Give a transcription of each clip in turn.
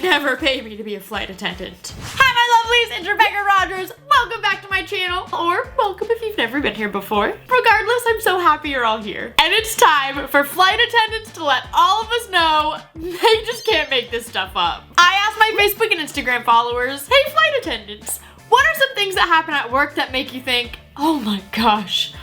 never pay me to be a flight attendant. Hi my lovelies, it's Rebecca Rogers. Welcome back to my channel, or welcome if you've never been here before. Regardless, I'm so happy you're all here. And it's time for flight attendants to let all of us know they just can't make this stuff up. I asked my Facebook and Instagram followers, hey flight attendants, what are some things that happen at work that make you think, oh my gosh,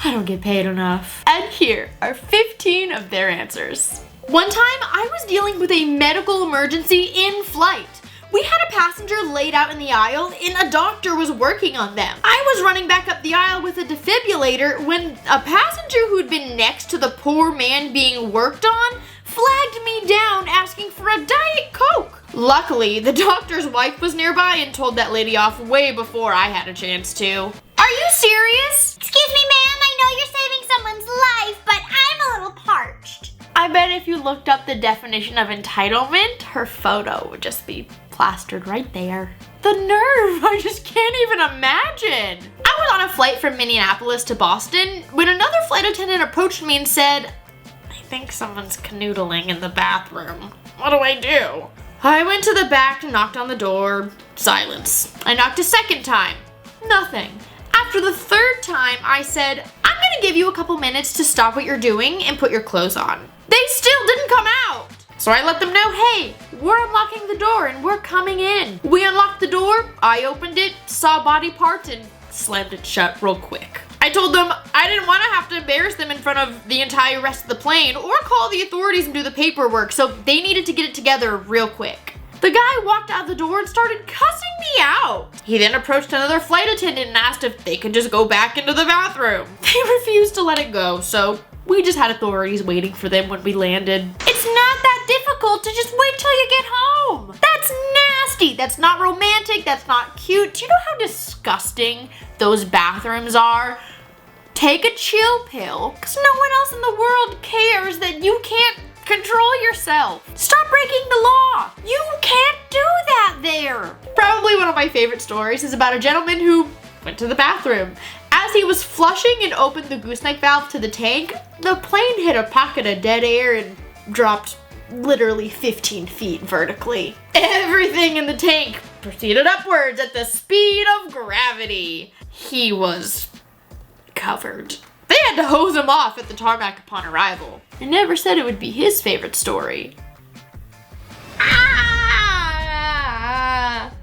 I don't get paid enough? And here are 15 of their answers. One time, I was dealing with a medical emergency in flight. We had a passenger laid out in the aisle and a doctor was working on them. I was running back up the aisle with a defibrillator when a passenger who'd been next to the poor man being worked on flagged me down asking for a Diet Coke. Luckily, the doctor's wife was nearby and told that lady off way before I had a chance to. Are you serious? Excuse me, ma'am, I know you're saving someone's life, but I'm a little parched. I bet if you looked up the definition of entitlement, her photo would just be plastered right there. The nerve, I just can't even imagine. I was on a flight from Minneapolis to Boston when another flight attendant approached me and said, I think someone's canoodling in the bathroom. What do I do? I went to the back and knocked on the door. Silence. I knocked a second time. Nothing. After the third time, I said, I'm gonna give you a couple minutes to stop what you're doing and put your clothes on. They still didn't come out. So I let them know, hey, we're unlocking the door and we're coming in. We unlocked the door, I opened it, saw body parts, and slammed it shut real quick. I told them I didn't want to have to embarrass them in front of the entire rest of the plane or call the authorities and do the paperwork, so they needed to get it together real quick. The guy walked out the door and started cussing me out. He then approached another flight attendant and asked if they could just go back into the bathroom. They refused to let it go, so we just had authorities waiting for them when we landed. It's not that difficult to just wait till you get home. That's nasty. That's not romantic. That's not cute. Do you know how disgusting those bathrooms are? Take a chill pill, because no one else in the world cares that you can't control yourself. Stop breaking the law. You can't do that there. Probably one of my favorite stories is about a gentleman who went to the bathroom. As he was flushing and opened the gooseneck valve to the tank, the plane hit a pocket of dead air and dropped literally 15 feet vertically. Everything in the tank proceeded upwards at the speed of gravity. He was covered. They had to hose him off at the tarmac upon arrival. I never said it would be his favorite story.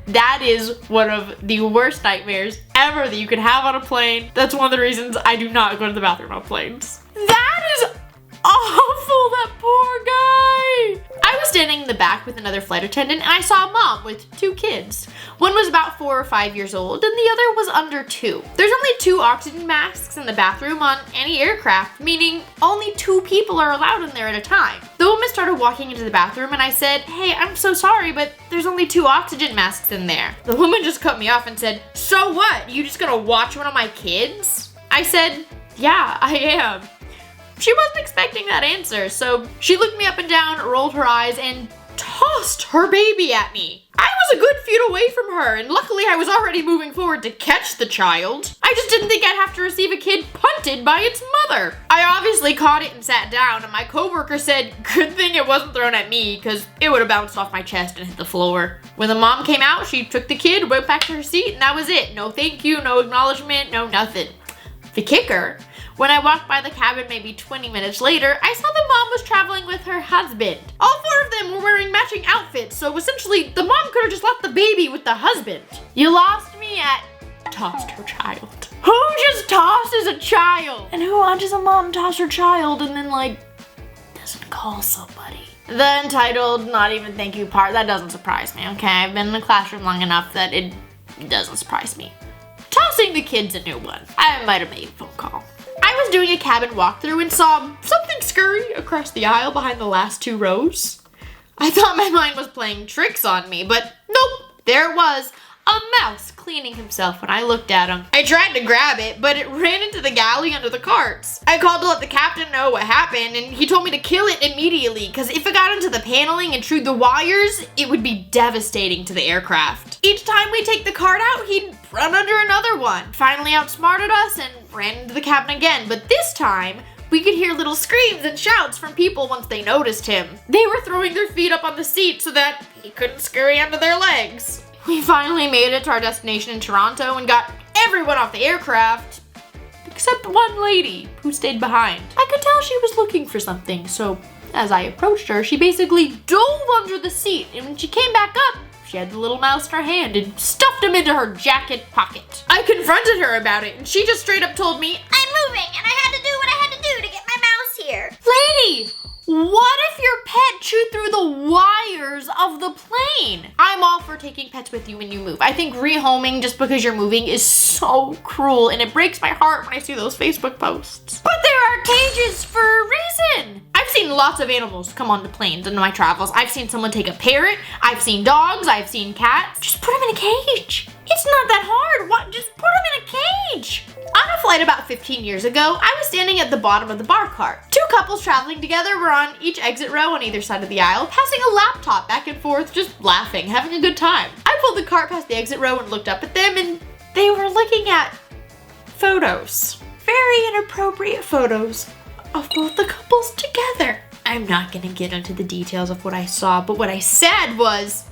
That is one of the worst nightmares ever that you could have on a plane. That's one of the reasons I do not go to the bathroom on planes. That is awful, that poor guy. I was standing in the back with another flight attendant and I saw a mom with two kids. One was about 4 or 5 years old and the other was under 2. There's only 2 oxygen masks in the bathroom on any aircraft, meaning only 2 people are allowed in there at a time. The woman started walking into the bathroom and I said, hey, I'm so sorry, but there's only 2 oxygen masks in there. The woman just cut me off and said, so what? You just gonna watch one of my kids? I said, yeah, I am. She wasn't expecting that answer, so she looked me up and down, rolled her eyes, and tossed her baby at me. I was a good feet away from her, and luckily I was already moving forward to catch the child. I just didn't think I'd have to receive a kid punted by its mother. I obviously caught it and sat down, and my coworker said, good thing it wasn't thrown at me, because it would have bounced off my chest and hit the floor. When the mom came out, she took the kid, went back to her seat, and that was it. No thank you, no acknowledgement, no nothing. The kicker, when I walked by the cabin maybe 20 minutes later, I saw the mom was traveling with her husband. All 4 of them were wearing matching outfits, so essentially the mom could have just left the baby with the husband. You lost me at tossed her child. Who just tosses a child? And who watches a mom toss her child and then doesn't call somebody? The entitled, not even thank you part, that doesn't surprise me, okay? I've been in the classroom long enough that it doesn't surprise me. Tossing the kid's a new one. I might have made a phone call. I was doing a cabin walkthrough and saw something scurry across the aisle behind the last 2 rows. I thought my mind was playing tricks on me, but nope, there it was. A mouse cleaning himself when I looked at him. I tried to grab it, but it ran into the galley under the carts. I called to let the captain know what happened, and he told me to kill it immediately, because if it got into the paneling and chewed the wires, it would be devastating to the aircraft. Each time we take the cart out, he'd run under another one. Finally outsmarted us and ran into the cabin again, but this time, We could hear little screams and shouts from people once they noticed him. They were throwing their feet up on the seat so that he couldn't scurry under their legs. We finally made it to our destination in Toronto and got everyone off the aircraft, except one lady who stayed behind. I could tell she was looking for something, so as I approached her, she basically dove under the seat, and when she came back up, she had the little mouse in her hand and stuffed him into her jacket pocket. I confronted her about it, and she just straight up told me, I'm moving, and I had to do what I had to do to get my mouse here. Lady, what if your pet chewed through the wires of the plane? I'm all for taking pets with you when you move. I think rehoming just because you're moving is so cruel, and it breaks my heart when I see those Facebook posts. But there are cages for a reason. I've seen lots of animals come onto planes in my travels. I've seen someone take a parrot. I've seen dogs. I've seen cats. Just put them in a cage. It's not that hard. What? Just put them in a cage. On a flight about 15 years ago, I was standing at the bottom of the bar cart. Two couples traveling together were on each exit row on either side of the aisle, passing a laptop back and forth, just laughing, having a good time. I pulled the cart past the exit row and looked up at them, and they were looking at photos. Very inappropriate photos of both the couples together. I'm not gonna get into the details of what I saw, but what I said was,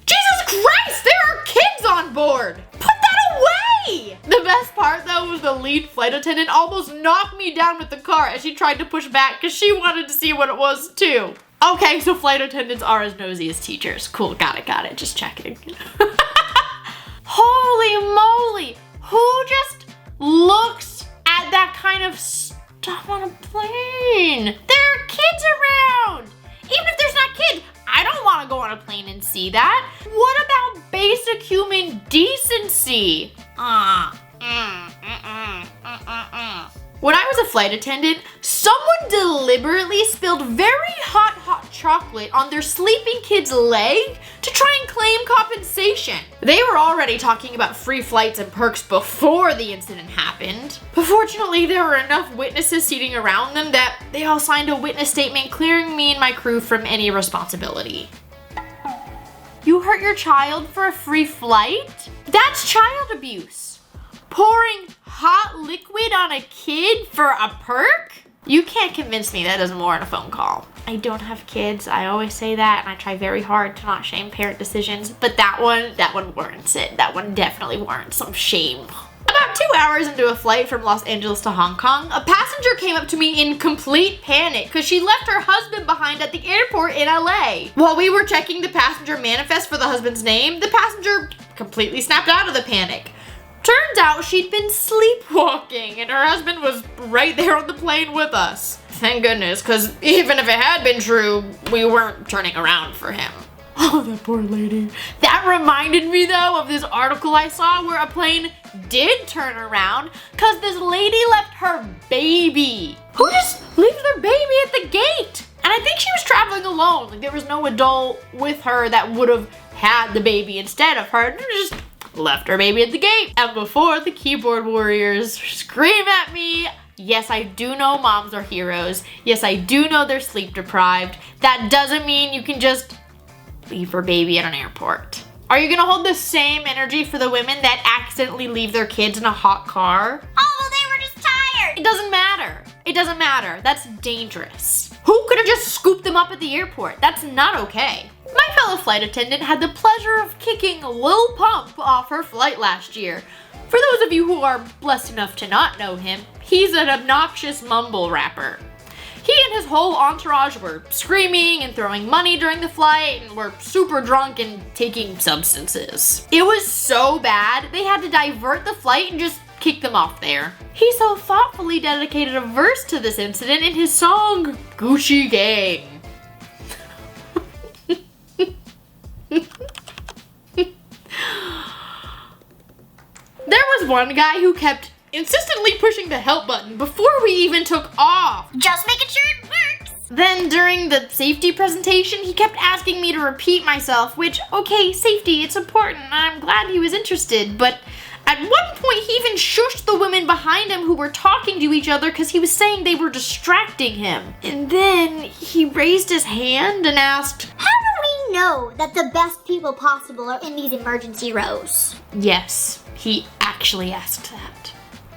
Jesus Christ, there are kids on board! Put that away! The best part though was the lead flight attendant almost knocked me down with the cart as she tried to push back because she wanted to see what it was too. Okay, so flight attendants are as nosy as teachers. Cool, got it, just checking. Holy moly, who just looks at that kind of stuff on a plane? There are kids around! Even if there's not kids, I don't want to go on a plane and see that. What about basic human decency? When I was a flight attendant, someone deliberately spilled very hot chocolate on their sleeping kid's leg to try and claim compensation. They were already talking about free flights and perks before the incident happened. But fortunately, there were enough witnesses seating around them that they all signed a witness statement clearing me and my crew from any responsibility. You hurt your child for a free flight? That's child abuse. Pouring hot liquid on a kid for a perk? You can't convince me that doesn't warrant a phone call. I don't have kids, I always say that, and I try very hard to not shame parent decisions, but that one warrants it. That one definitely warrants some shame. About 2 hours into a flight from Los Angeles to Hong Kong, a passenger came up to me in complete panic because she left her husband behind at the airport in LA. While we were checking the passenger manifest for the husband's name, the passenger completely snapped out of the panic. Turns out she'd been sleepwalking and her husband was right there on the plane with us. Thank goodness, because even if it had been true, we weren't turning around for him. Oh, that poor lady. That reminded me though of this article I saw where a plane did turn around because this lady left her baby. Who just leaves their baby at the gate? And I think she was traveling alone. Like there was no adult with her that would have had the baby instead of her. Just left her baby at the gate. And before the keyboard warriors scream at me, yes, I do know moms are heroes. Yes, I do know they're sleep deprived. That doesn't mean you can just leave her baby at an airport. Are you gonna hold the same energy for the women that accidentally leave their kids in a hot car? Oh, well, they were just tired. It doesn't matter. It doesn't matter. That's dangerous. Who could have just scooped them up at the airport? That's not okay. My fellow flight attendant had the pleasure of kicking Lil Pump off her flight last year. For those of you who are blessed enough to not know him, he's an obnoxious mumble rapper. He and his whole entourage were screaming and throwing money during the flight and were super drunk and taking substances. It was so bad, they had to divert the flight and just kick them off there. He so thoughtfully dedicated a verse to this incident in his song, Gucci Gang. There was one guy who kept insistently pushing the help button before we even took off. Just making sure it works. Then during the safety presentation, he kept asking me to repeat myself, which, okay, safety, it's important, and I'm glad he was interested, but at one point he even shushed the women behind him who were talking to each other because he was saying they were distracting him. And then he raised his hand and asked, how do we know that the best people possible are in these emergency rows? Yes, he actually asked that.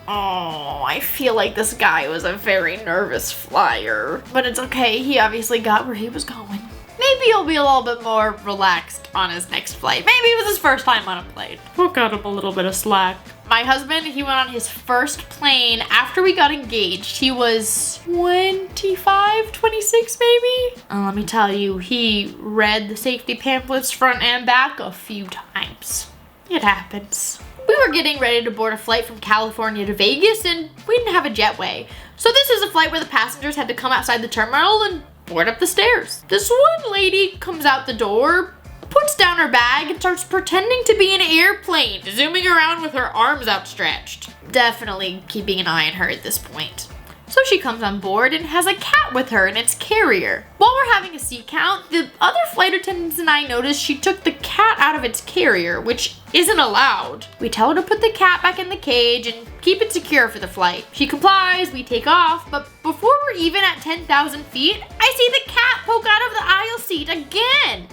Oh, I feel like this guy was a very nervous flyer. But it's okay, he obviously got where he was going. Maybe he'll be a little bit more relaxed on his next flight. Maybe it was his first time on a plane. We'll cut him a little bit of slack. My husband, he went on his first plane after we got engaged. He was 25, 26 maybe? And let me tell you, he read the safety pamphlets front and back a few times. It happens. We were getting ready to board a flight from California to Vegas and we didn't have a jetway. So this is a flight where the passengers had to come outside the terminal and board up the stairs. This one lady comes out the door, puts down her bag, and starts pretending to be an airplane, zooming around with her arms outstretched. Definitely keeping an eye on her at this point. So she comes on board and has a cat with her in its carrier. While we're having a seat count, the other flight attendants and I noticed she took the cat out of its carrier, which isn't allowed. We tell her to put the cat back in the cage and keep it secure for the flight. She complies, we take off, but before we're even at 10,000 feet, I see the cat poke out of the aisle seat again.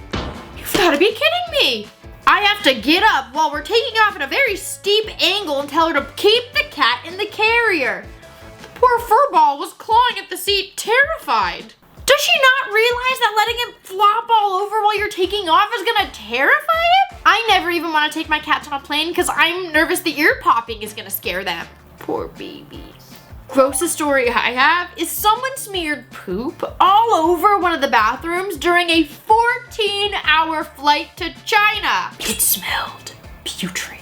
You've gotta be kidding me. I have to get up while we're taking off at a very steep angle and tell her to keep the cat in the carrier. Poor furball was clawing at the seat, terrified. Does she not realize that letting him flop all over while you're taking off is gonna terrify it? I never even want to take my cats on a plane because I'm nervous the ear popping is gonna scare them. Poor baby. Grossest story I have is someone smeared poop all over one of the bathrooms during a 14-hour flight to China. It smelled putrid.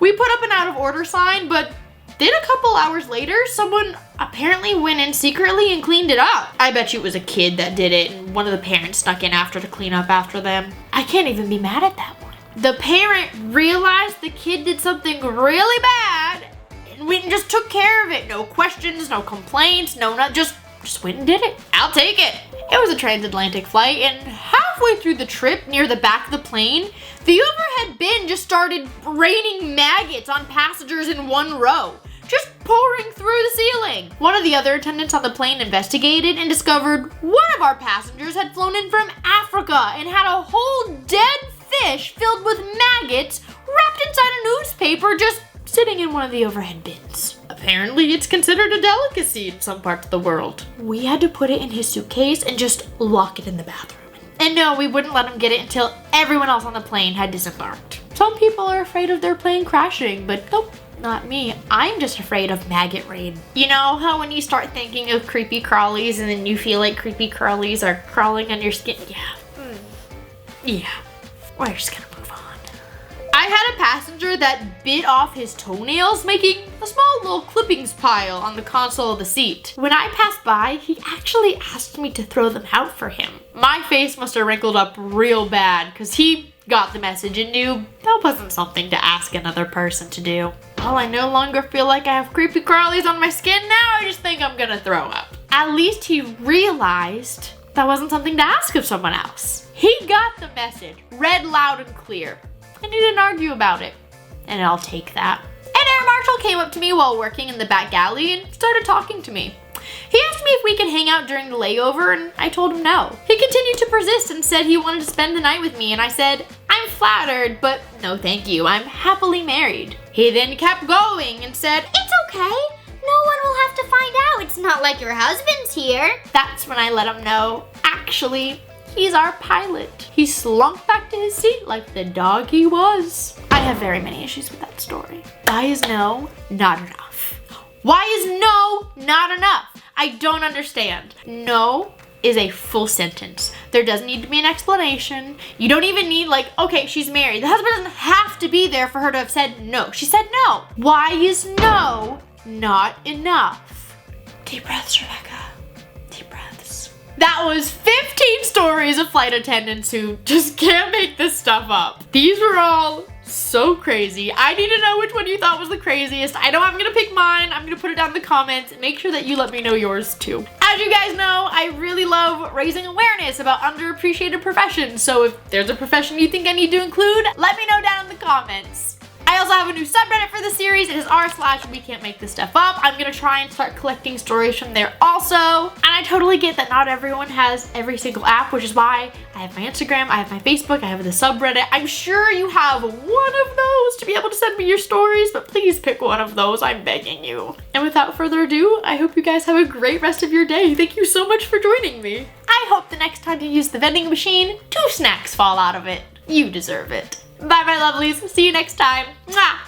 We put up an out of order sign, but then a couple hours later, someone apparently went in secretly and cleaned it up. I bet you it was a kid that did it and one of the parents snuck in after to clean up after them. I can't even be mad at that one. The parent realized the kid did something really bad and went and just took care of it. No questions, no complaints, just went and did it. I'll take it. It was a transatlantic flight and halfway through the trip near the back of the plane, the overhead bin just started raining maggots on passengers in one row, just pouring through the ceiling. One of the other attendants on the plane investigated and discovered one of our passengers had flown in from Africa and had a whole dead fish filled with maggots wrapped inside a newspaper just sitting in one of the overhead bins. Apparently it's considered a delicacy in some parts of the world. We had to put it in his suitcase and just lock it in the bathroom. And no, we wouldn't let him get it until everyone else on the plane had disembarked. Some people are afraid of their plane crashing, but nope, not me. I'm just afraid of maggot rain. You know how when you start thinking of creepy crawlies and then you feel like creepy crawlies are crawling on your skin? Yeah. We're just gonna move on. I had a passenger that bit off his toenails, making a small little clippings pile on the console of the seat. When I passed by, he actually asked me to throw them out for him. My face must have wrinkled up real bad because he got the message and knew that wasn't something to ask another person to do. Well, I no longer feel like I have creepy crawlies on my skin now. I just think I'm gonna throw up. At least he realized that wasn't something to ask of someone else. He got the message, read loud and clear, and he didn't argue about it. And I'll take that. An air marshal came up to me while working in the back alley and started talking to me. He asked me if we could hang out during the layover, and I told him no. He continued to persist and said he wanted to spend the night with me, and I said, I'm flattered, but no thank you, I'm happily married. He then kept going and said, It's okay. No one will have to find out. It's not like your husband's here. That's when I let him know, actually, he's our pilot. He slunk back to his seat like the dog he was. I have very many issues with that story. Why is no not enough? Why is no not enough? I don't understand. No is a full sentence. There doesn't need to be an explanation. You don't even need okay, she's married. The husband doesn't have to be there for her to have said no. She said no. Why is no not enough? Deep breaths, Rebecca. Deep breaths. That was 15 stories of flight attendants who just can't make this stuff up. These were all so crazy. I need to know which one you thought was the craziest. I know I'm gonna pick mine. I'm gonna put it down in the comments. Make sure that you let me know yours too. As you guys know, I really love raising awareness about underappreciated professions. So if there's a profession you think I need to include, let me know down in the comments. I also have a new subreddit for the series. It is r/we can't make this stuff up. I'm gonna try and start collecting stories from there also. And I totally get that not everyone has every single app, which is why I have my Instagram, I have my Facebook, I have the subreddit. I'm sure you have one of those to be able to send me your stories, but please pick one of those, I'm begging you. And without further ado, I hope you guys have a great rest of your day. Thank you so much for joining me. I hope the next time you use the vending machine, 2 snacks fall out of it. You deserve it. Bye, my lovelies. See you next time. Mwah!